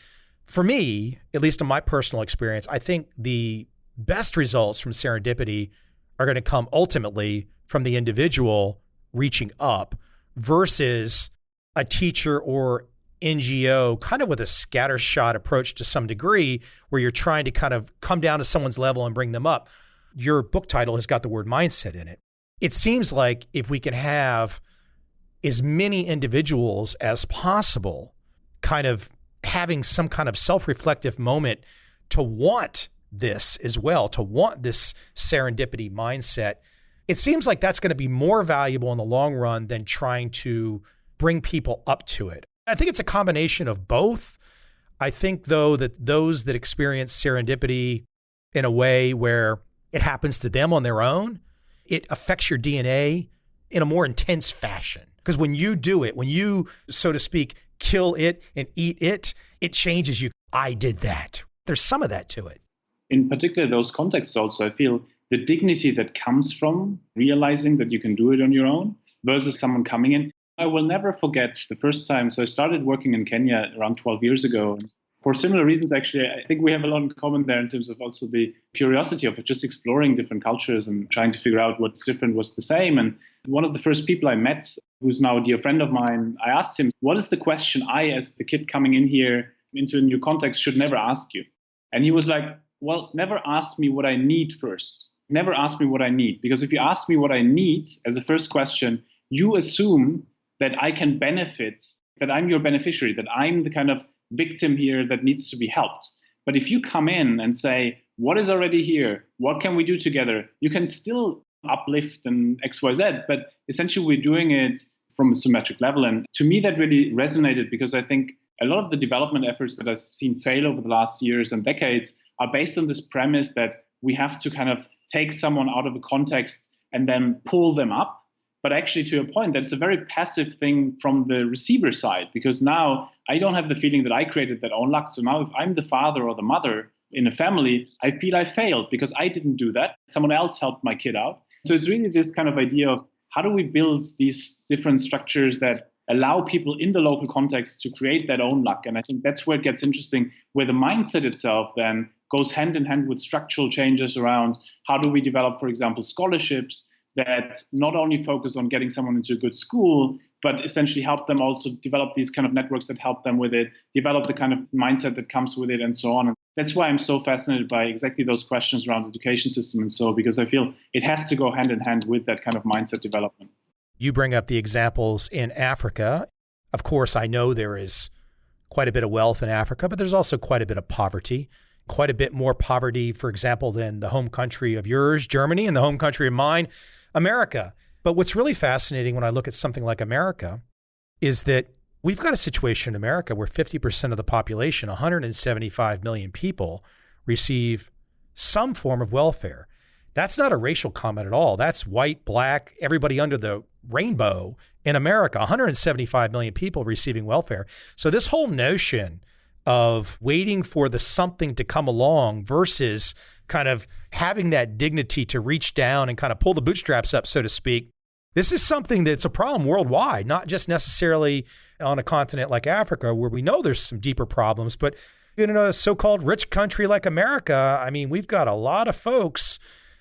Speaker 1: for me, at least in my personal experience, I think the best results from serendipity are going to come ultimately from the individual reaching up versus a teacher or NGO kind of with a scattershot approach to some degree, where you're trying to kind of come down to someone's level and bring them up. Your book title has got the word mindset in it. It seems like if we can have as many individuals as possible kind of having some kind of self-reflective moment to want this as well, to want this serendipity mindset, it seems like that's going to be more valuable in the long run than trying to bring people up to it. I think it's a combination of both. I think, though, that those that experience serendipity in a way where it happens to them on their own, it affects your DNA in a more intense fashion. Because when you do it, when you, so to speak, kill it and eat it, it changes you. I did that. There's some of that to it.
Speaker 2: In particular, those contexts also, I feel the dignity that comes from realizing that you can do it on your own versus someone coming in. I will never forget the first time. So I started working in Kenya around 12 years ago. For similar reasons, actually, I think we have a lot in common there in terms of also the curiosity of just exploring different cultures and trying to figure out what's different, what's the same. And one of the first people I met, who's now a dear friend of mine, I asked him, what is the question I, as the kid coming in here into a new context, should never ask you? And he was like, well, never ask me what I need first. Never ask me what I need. Because if you ask me what I need as a first question, you assume that I can benefit, that I'm your beneficiary, that I'm the kind of victim here that needs to be helped. But if you come in and say, what is already here? What can we do together? You can still uplift and XYZ, but essentially we're doing it from a symmetric level. And to me, that really resonated because I think a lot of the development efforts that I've seen fail over the last years and decades are based on this premise that we have to kind of take someone out of a context and then pull them up. But actually, to your point, that's a very passive thing from the receiver side, because now I don't have the feeling that I created that own luck. So now if I'm the father or the mother in a family, I feel I failed because I didn't do that. Someone else helped my kid out. So it's really this kind of idea of how do we build these different structures that allow people in the local context to create that own luck. And I think that's where it gets interesting, where the mindset itself then goes hand in hand with structural changes around how do we develop, for example, scholarships that not only focus on getting someone into a good school, but essentially help them also develop these kind of networks that help them with it, develop the kind of mindset that comes with it, and so on. And that's why I'm so fascinated by exactly those questions around the education system and so, because I feel it has to go hand in hand with that kind of mindset development.
Speaker 1: You bring up the examples in Africa. Of course, I know there is quite a bit of wealth in Africa, but there's also quite a bit of poverty. Quite a bit more poverty, for example, than the home country of yours, Germany, and the home country of mine, America. But what's really fascinating when I look at something like America is that we've got a situation in America where 50% of the population, 175 million people, receive some form of welfare. That's not a racial comment at all. That's white, black, everybody under the rainbow in America, 175 million people receiving welfare. So this whole notion of waiting for the something to come along versus kind of having that dignity to reach down and kind of pull the bootstraps up, so to speak. This is something that's a problem worldwide, not just necessarily on a continent like Africa, where we know there's some deeper problems, but in a so-called rich country like America, I mean, we've got a lot of folks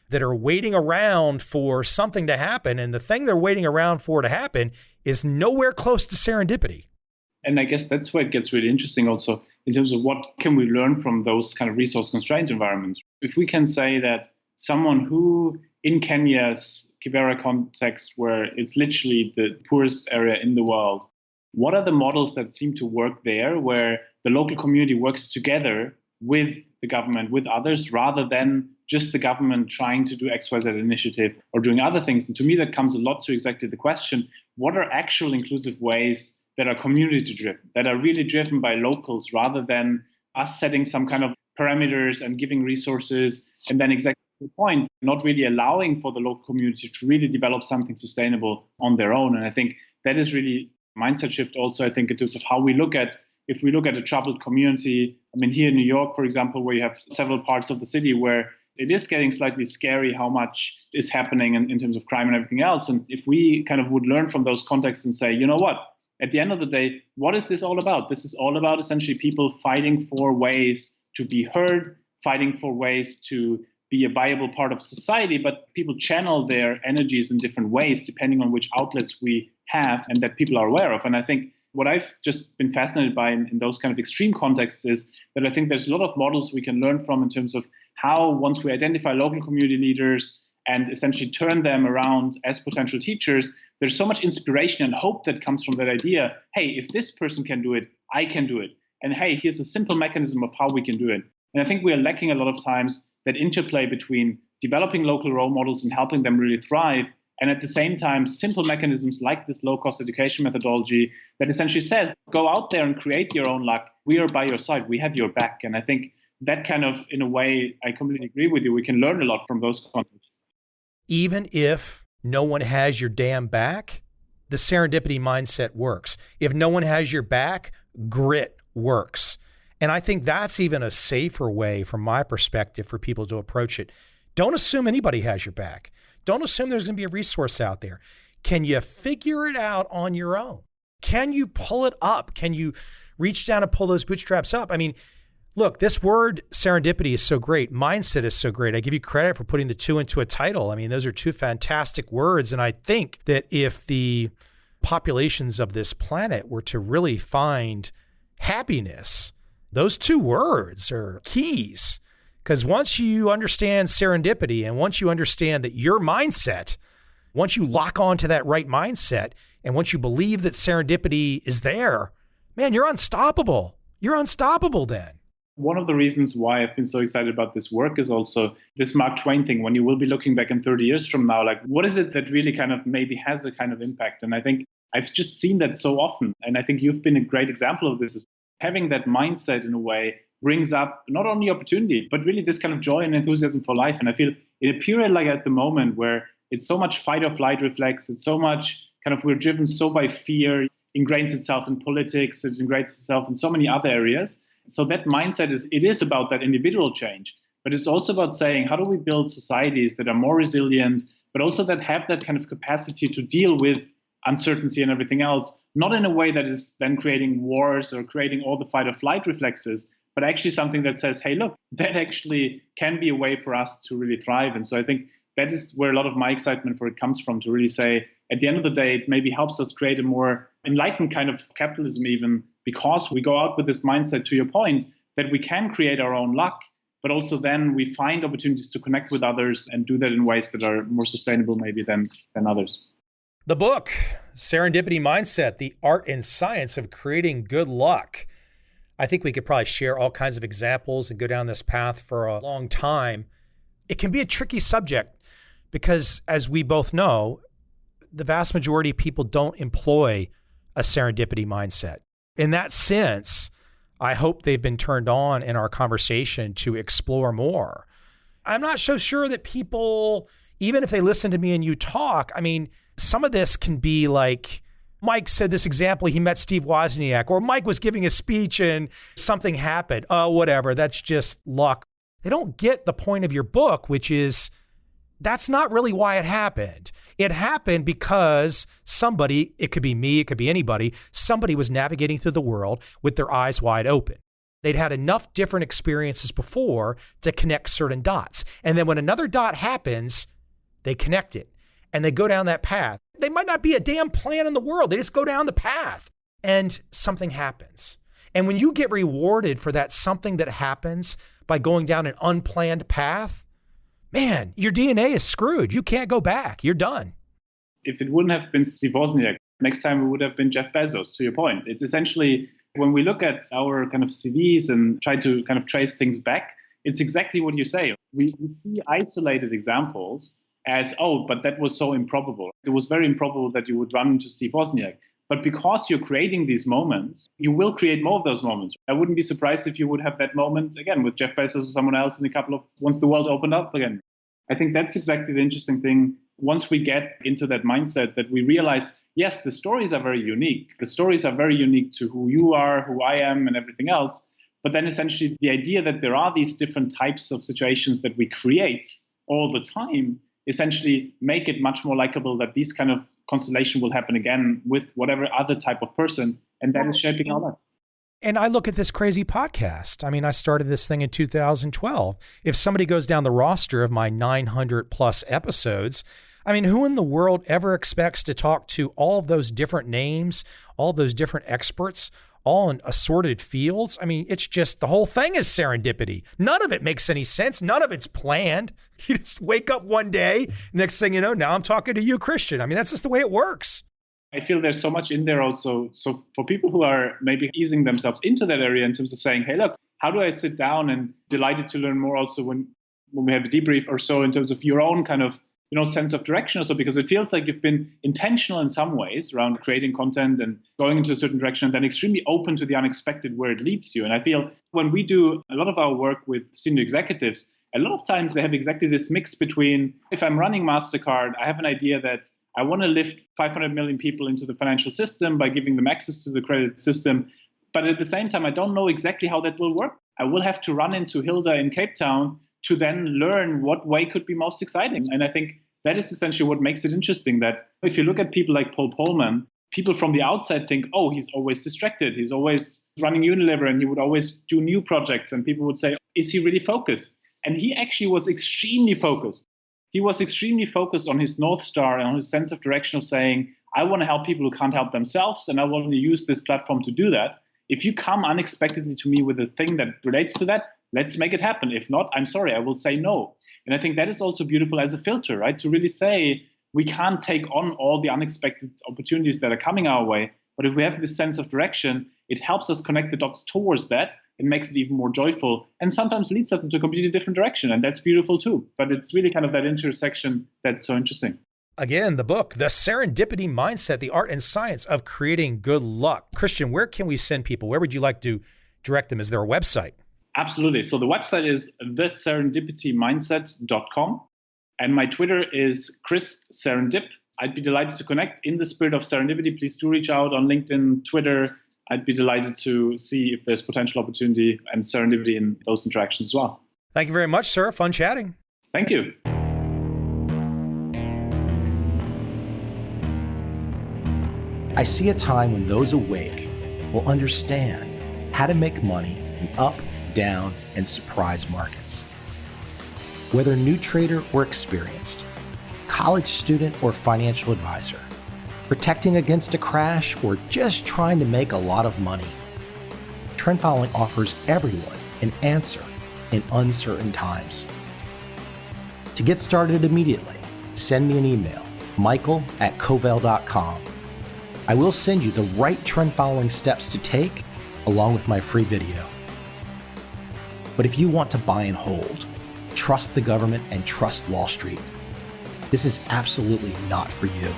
Speaker 1: that are waiting around for something to happen. And the thing they're waiting around for to happen is nowhere close to serendipity.
Speaker 2: And I guess that's where it gets really interesting also in terms of what can we learn from those kind of resource constrained environments. If we can say that someone who in Kenya's Kibera context, where it's literally the poorest area in the world, what are the models that seem to work there where the local community works together with the government, with others, rather than just the government trying to do XYZ initiative or doing other things? And to me, that comes a lot to exactly the question, what are actual inclusive ways that are community driven, that are really driven by locals rather than us setting some kind of parameters and giving resources and then exactly the point, not really allowing for the local community to really develop something sustainable on their own. And I think that is really a mindset shift also, I think, in terms of how we look at, if we look at a troubled community, I mean, here in New York, for example, where you have several parts of the city where it is getting slightly scary how much is happening in terms of crime and everything else. And if we kind of would learn from those contexts and say, you know what, at the end of the day, what is this all about? This is all about essentially people fighting for ways to be heard, fighting for ways to be a viable part of society, but people channel their energies in different ways depending on which outlets we have and that people are aware of. And I think what I've just been fascinated by in those kind of extreme contexts is that I think there's a lot of models we can learn from in terms of how, once we identify local community leaders and essentially turn them around as potential teachers, there's so much inspiration and hope that comes from that idea. Hey, if this person can do it, I can do it. And hey, here's a simple mechanism of how we can do it. And I think we are lacking a lot of times that interplay between developing local role models and helping them really thrive, and at the same time, simple mechanisms like this low-cost education methodology that essentially says, go out there and create your own luck. We are by your side. We have your back. And I think that kind of, in a way, I completely agree with you. We can learn a lot from those contexts.
Speaker 1: Even if no one has your damn back, the serendipity mindset works. If no one has your back, grit works. And I think that's even a safer way, from my perspective, for people to approach it. Don't assume anybody has your back. Don't assume there's going to be a resource out there. Can you figure it out on your own? Can you pull it up? Can you reach down and pull those bootstraps up? I mean, look, this word serendipity is so great. Mindset is so great. I give you credit for putting the two into a title. I mean, those are two fantastic words. And I think that if the populations of this planet were to really find happiness, those two words are keys. Because once you understand serendipity and once you understand that your mindset, once you lock on to that right mindset, and once you believe that serendipity is there, man, you're unstoppable. You're unstoppable then.
Speaker 2: One of the reasons why I've been so excited about this work is also this Mark Twain thing. When you will be looking back in 30 years from now, like, what is it that really kind of maybe has a kind of impact? And I think I've just seen that so often. And I think you've been a great example of this. having that mindset in a way brings up not only opportunity, but really this kind of joy and enthusiasm for life. And I feel in a period like at the moment where it's so much fight or flight reflex, it's so much kind of we're driven so by fear, ingrains itself in politics, it ingrains itself in so many other areas. So that mindset is about that individual change, but it's also about saying, how do we build societies that are more resilient, but also that have that kind of capacity to deal with uncertainty and everything else, not in a way that is then creating wars or creating all the fight or flight reflexes, but actually something that says, hey, look, that actually can be a way for us to really thrive. And so I think that is where a lot of my excitement for it comes from, to really say, at the end of the day, it maybe helps us create a more enlightened kind of capitalism, even because we go out with this mindset, to your point, that we can create our own luck, but also then we find opportunities to connect with others and do that in ways that are more sustainable maybe than others.
Speaker 1: The book, Serendipity Mindset, The Art and Science of Creating Good Luck. I think we could probably share all kinds of examples and go down this path for a long time. It can be a tricky subject because, as we both know, the vast majority of people don't employ a serendipity mindset. In that sense, I hope they've been turned on in our conversation to explore more. I'm not so sure that people, even if they listen to me and you talk, I mean, some of this can be like, Mike said this example, he met Steve Wozniak, or Mike was giving a speech and something happened. Oh, whatever, that's just luck. They don't get the point of your book, which is that's not really why it happened. It happened because somebody, it could be me, it could be anybody, somebody was navigating through the world with their eyes wide open. They'd had enough different experiences before to connect certain dots. And then when another dot happens, they connect it and they go down that path. They might not be a damn plan in the world. They just go down the path and something happens. And when you get rewarded for that something that happens by going down an unplanned path, man, your DNA is screwed. You can't go back. You're done.
Speaker 2: If it wouldn't have been Steve Wozniak, next time it would have been Jeff Bezos, to your point. It's essentially, when we look at our kind of CVs and try to kind of trace things back, it's exactly what you say. We see isolated examples as, oh, but that was so improbable. It was very improbable that you would run into Steve Wozniak. But because you're creating these moments, you will create more of those moments. I wouldn't be surprised if you would have that moment again with Jeff Bezos or someone else in a couple of, once the world opened up again. I think that's exactly the interesting thing. Once we get into that mindset that we realize, yes, the stories are very unique. The stories are very unique to who you are, who I am, and everything else. But then essentially the idea that there are these different types of situations that we create all the time essentially make it much more likable that these kind of constellation will happen again with whatever other type of person. And that is shaping our life.
Speaker 1: And I look at this crazy podcast. I mean, I started this thing in 2012. If somebody goes down the roster of my 900 plus episodes, I mean, who in the world ever expects to talk to all of those different names, all those different experts, all in assorted fields? I mean, it's just the whole thing is serendipity. None of it makes any sense. None of it's planned. You just wake up one day, next thing you know, now I'm talking to you, Christian. I mean, that's just the way it works.
Speaker 2: I feel there's so much in there also. So for people who are maybe easing themselves into that area in terms of saying, hey, look, how do I sit down, and delighted to learn more also when we have a debrief or so in terms of your own kind of, sense of direction or so, because it feels like you've been intentional in some ways around creating content and going into a certain direction, and then extremely open to the unexpected where it leads you. And I feel when we do a lot of our work with senior executives, a lot of times they have exactly this mix between, if I'm running MasterCard, I have an idea that I want to lift 500 million people into the financial system by giving them access to the credit system. But at the same time, I don't know exactly how that will work. I will have to run into Hilda in Cape Town to then learn what way could be most exciting. And I think that is essentially what makes it interesting, that if you look at people like Paul Polman, people from the outside think, oh, he's always distracted. He's always running Unilever and he would always do new projects. And people would say, is he really focused? And he actually was extremely focused. He was extremely focused on his North Star and on his sense of direction of saying, I want to help people who can't help themselves, and I want to use this platform to do that. If you come unexpectedly to me with a thing that relates to that, let's make it happen. If not, I'm sorry, I will say no. And I think that is also beautiful as a filter, right? To really say we can't take on all the unexpected opportunities that are coming our way. But if we have this sense of direction, it helps us connect the dots towards that. It makes it even more joyful and sometimes leads us into a completely different direction. And that's beautiful too. But it's really kind of that intersection that's so interesting.
Speaker 1: Again, the book, The Serendipity Mindset, the art and science of creating good luck. Christian, where can we send people? Where would you like to direct them? Is there a website?
Speaker 2: Absolutely. So the website is theserendipitymindset.com. And my Twitter is Chris Serendip. I'd be delighted to connect. In the spirit of serendipity, please do reach out on LinkedIn, Twitter. I'd be delighted to see if there's potential opportunity and serendipity in those interactions as well.
Speaker 1: Thank you very much, sir. Fun chatting.
Speaker 2: Thank you.
Speaker 3: I see a time when those awake will understand how to make money in up, down, and surprise markets. Whether new trader or experienced, college student or financial advisor, protecting against a crash or just trying to make a lot of money, trend following offers everyone an answer in uncertain times. To get started immediately, send me an email, michael@covel.com. I will send you the right trend following steps to take along with my free video. But if you want to buy and hold, trust the government and trust Wall Street, this is absolutely not for you.